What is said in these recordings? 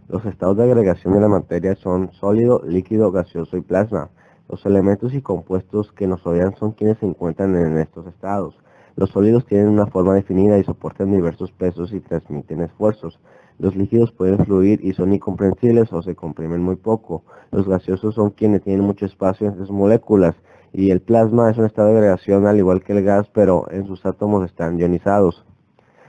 Los estados de agregación de la materia son sólido, líquido, gaseoso y plasma. Los elementos y compuestos que nos rodean son quienes se encuentran en estos estados. Los sólidos tienen una forma definida y soportan diversos pesos y transmiten esfuerzos. Los líquidos pueden fluir y son incomprensibles o se comprimen muy poco. Los gaseosos son quienes tienen mucho espacio entre sus moléculas. Y el plasma es un estado de agregación al igual que el gas, pero en sus átomos están ionizados.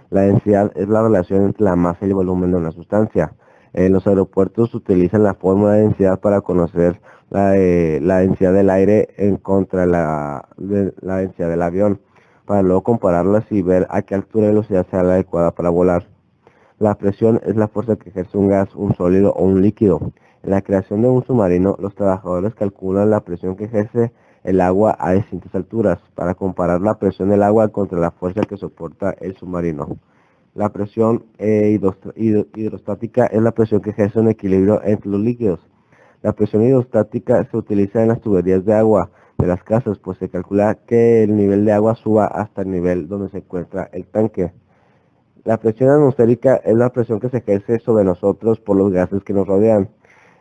La densidad es la relación entre la masa y el volumen de una sustancia. En los aeropuertos utilizan la fórmula de densidad para conocer la densidad del aire en contra de la densidad del avión, para luego compararlas y ver a qué altura y velocidad sea la adecuada para volar. La presión es la fuerza que ejerce un gas, un sólido o un líquido. En la creación de un submarino, los trabajadores calculan la presión que ejerce el agua a distintas alturas para comparar la presión del agua contra la fuerza que soporta el submarino. La presión hidrostática es la presión que ejerce un equilibrio entre los líquidos. La presión hidrostática se utiliza en las tuberías de agua de las casas, pues se calcula que el nivel de agua suba hasta el nivel donde se encuentra el tanque. La presión atmosférica es la presión que se ejerce sobre nosotros por los gases que nos rodean.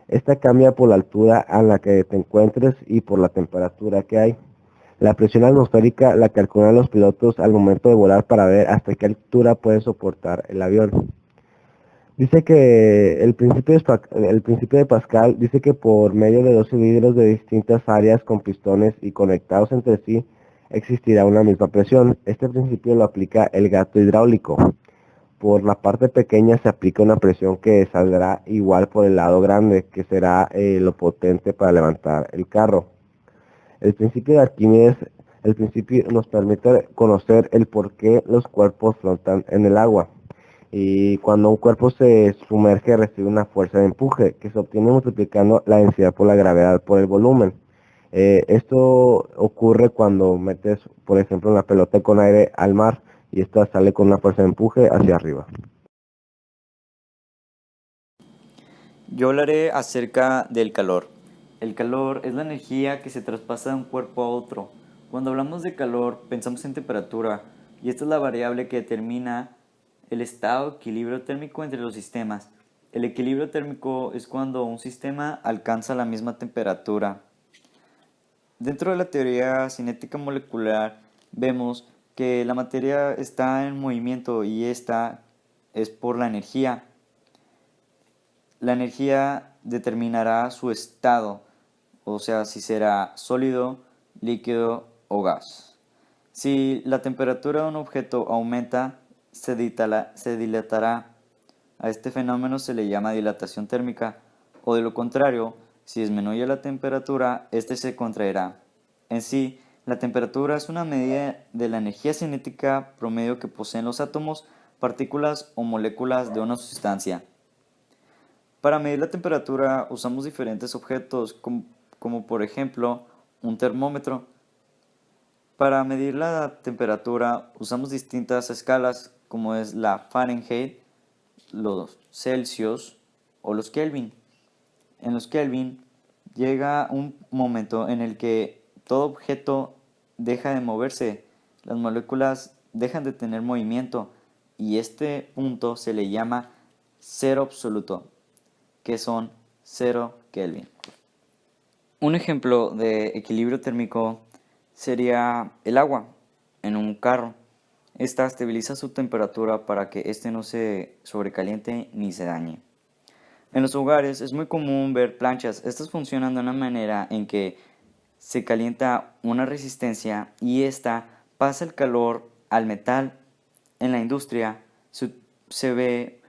Esta cambia por la altura a la que te encuentres y por la temperatura que hay. La presión atmosférica la calculan los pilotos al momento de volar para ver hasta qué altura puede soportar el avión. Dice que el principio de Pascal dice que por medio de dos cilindros de distintas áreas con pistones y conectados entre sí existirá una misma presión. Este principio lo aplica el gato hidráulico. Por la parte pequeña se aplica una presión que saldrá igual por el lado grande, que será lo potente para levantar el carro. El principio de Arquímedes, el principio nos permite conocer el por qué los cuerpos flotan en el agua. Y cuando un cuerpo se sumerge recibe una fuerza de empuje que se obtiene multiplicando la densidad por la gravedad por el volumen. Esto ocurre cuando metes, por ejemplo, una pelota con aire al mar y esta sale con una fuerza de empuje hacia arriba. Yo hablaré acerca del calor. El calor es la energía que se traspasa de un cuerpo a otro. Cuando hablamos de calor, pensamos en temperatura, y esta es la variable que determina el estado de equilibrio térmico entre los sistemas. El equilibrio térmico es cuando un sistema alcanza la misma temperatura. Dentro de la teoría cinética molecular, vemos que la materia está en movimiento y esta es por la energía. La energía determinará su estado, o sea, si será sólido, líquido o gas. Si la temperatura de un objeto aumenta, se dilatará. A este fenómeno se le llama dilatación térmica, o de lo contrario, si disminuye la temperatura, este se contraerá. En sí, la temperatura es una medida de la energía cinética promedio que poseen los átomos, partículas o moléculas de una sustancia. Para medir la temperatura usamos diferentes objetos, como por ejemplo un termómetro. Para medir la temperatura usamos distintas escalas, como es la Fahrenheit, los Celsius o los Kelvin. En los Kelvin llega un momento en el que todo objeto deja de moverse, las moléculas dejan de tener movimiento y este punto se le llama cero absoluto, que son 0 Kelvin. Un ejemplo de equilibrio térmico sería el agua en un carro. Esta estabiliza su temperatura para que éste no se sobrecaliente ni se dañe. En los hogares es muy común ver planchas. Estas funcionan de una manera en que se calienta una resistencia y esta pasa el calor al metal. En la industria se ve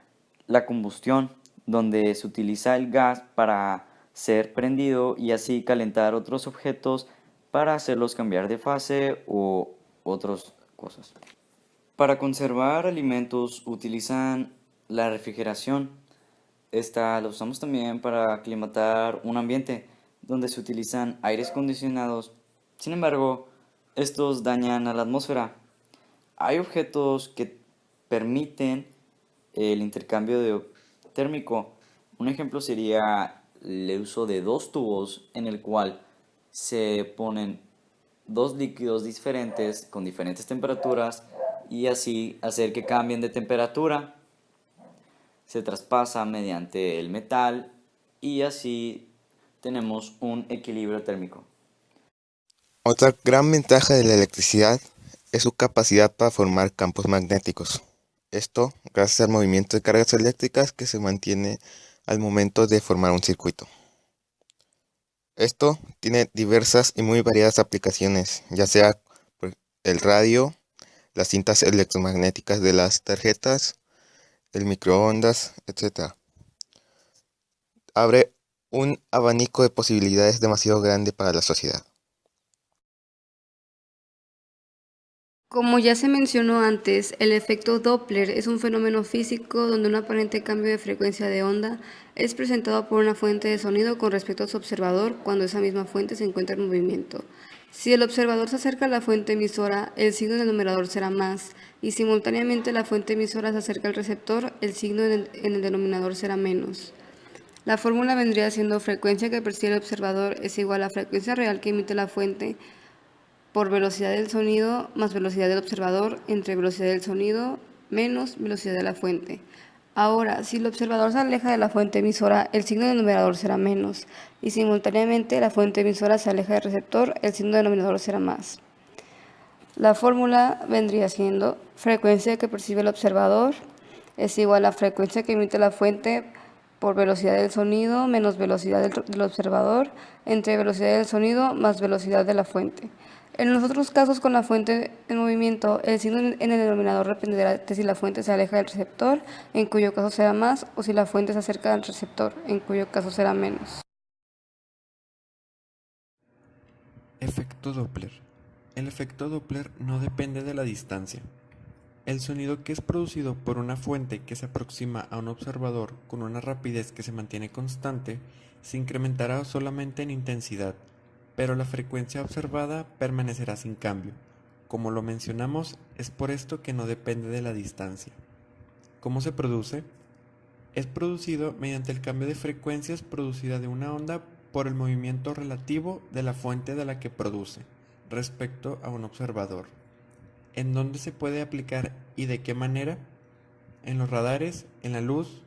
la combustión, donde se utiliza el gas para ser prendido y así calentar otros objetos para hacerlos cambiar de fase o otras cosas. Para conservar alimentos utilizan la refrigeración. Esta la usamos también para aclimatar un ambiente donde se utilizan aires acondicionados. Sin embargo, estos dañan a la atmósfera. Hay objetos que permiten el intercambio térmico. Un ejemplo sería el uso de dos tubos en el cual se ponen dos líquidos diferentes con diferentes temperaturas y así hacer que cambien de temperatura. se traspasa mediante el metal y así tenemos un equilibrio térmico. Otra gran ventaja de la electricidad es su capacidad para formar campos magnéticos. Esto gracias al movimiento de cargas eléctricas que se mantiene al momento de formar un circuito. Esto tiene diversas y muy variadas aplicaciones, ya sea por el radio, las cintas electromagnéticas de las tarjetas, el microondas, etc. Abre un abanico de posibilidades demasiado grande para la sociedad. Como ya se mencionó antes, el efecto Doppler es un fenómeno físico donde un aparente cambio de frecuencia de onda es presentado por una fuente de sonido con respecto a su observador cuando esa misma fuente se encuentra en movimiento. Si el observador se acerca a la fuente emisora, el signo del numerador será más, y simultáneamente la fuente emisora se acerca al receptor, el signo en el denominador será menos. La fórmula vendría siendo frecuencia que percibe el observador es igual a frecuencia real que emite la fuente por velocidad del sonido más velocidad del observador entre velocidad del sonido menos velocidad de la fuente. Ahora, si el observador se aleja de la fuente emisora, el signo del numerador será menos, y simultáneamente la fuente emisora se aleja del receptor, el signo del denominador será más. La fórmula vendría siendo frecuencia que percibe el observador es igual a frecuencia que emite la fuente por velocidad del sonido menos velocidad del observador entre velocidad del sonido más velocidad de la fuente. En los otros casos con la fuente en movimiento, el signo en el denominador dependerá de si la fuente se aleja del receptor, en cuyo caso será más, o si la fuente se acerca al receptor, en cuyo caso será menos. Efecto Doppler. El efecto Doppler no depende de la distancia. El sonido que es producido por una fuente que se aproxima a un observador con una rapidez que se mantiene constante se incrementará solamente en intensidad, pero la frecuencia observada permanecerá sin cambio. Como lo mencionamos, es por esto que no depende de la distancia. ¿Cómo se produce? Es producido mediante el cambio de frecuencias producida de una onda por el movimiento relativo de la fuente de la que produce respecto a un observador. ¿En dónde se puede aplicar y de qué manera? En los radares, en la luz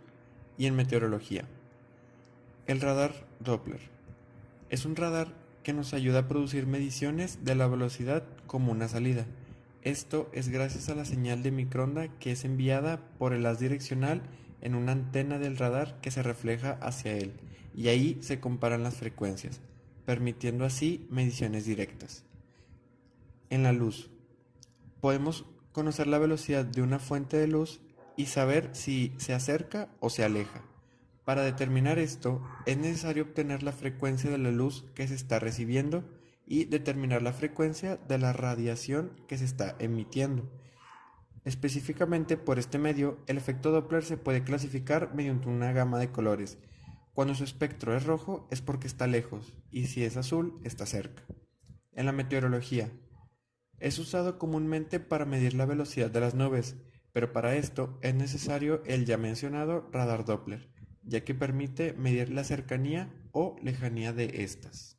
y en meteorología. El radar Doppler es un radar que nos ayuda a producir mediciones de la velocidad como una salida. Esto es gracias a la señal de microonda que es enviada por el haz direccional en una antena del radar que se refleja hacia él, y ahí se comparan las frecuencias, permitiendo así mediciones directas. En la luz, podemos conocer la velocidad de una fuente de luz y saber si se acerca o se aleja. Para determinar esto, es necesario obtener la frecuencia de la luz que se está recibiendo y determinar la frecuencia de la radiación que se está emitiendo. Específicamente por este medio, el efecto Doppler se puede clasificar mediante una gama de colores. Cuando su espectro es rojo es porque está lejos y si es azul está cerca. En la meteorología, es usado comúnmente para medir la velocidad de las nubes, pero para esto es necesario el ya mencionado radar Doppler, ya que permite medir la cercanía o lejanía de estas.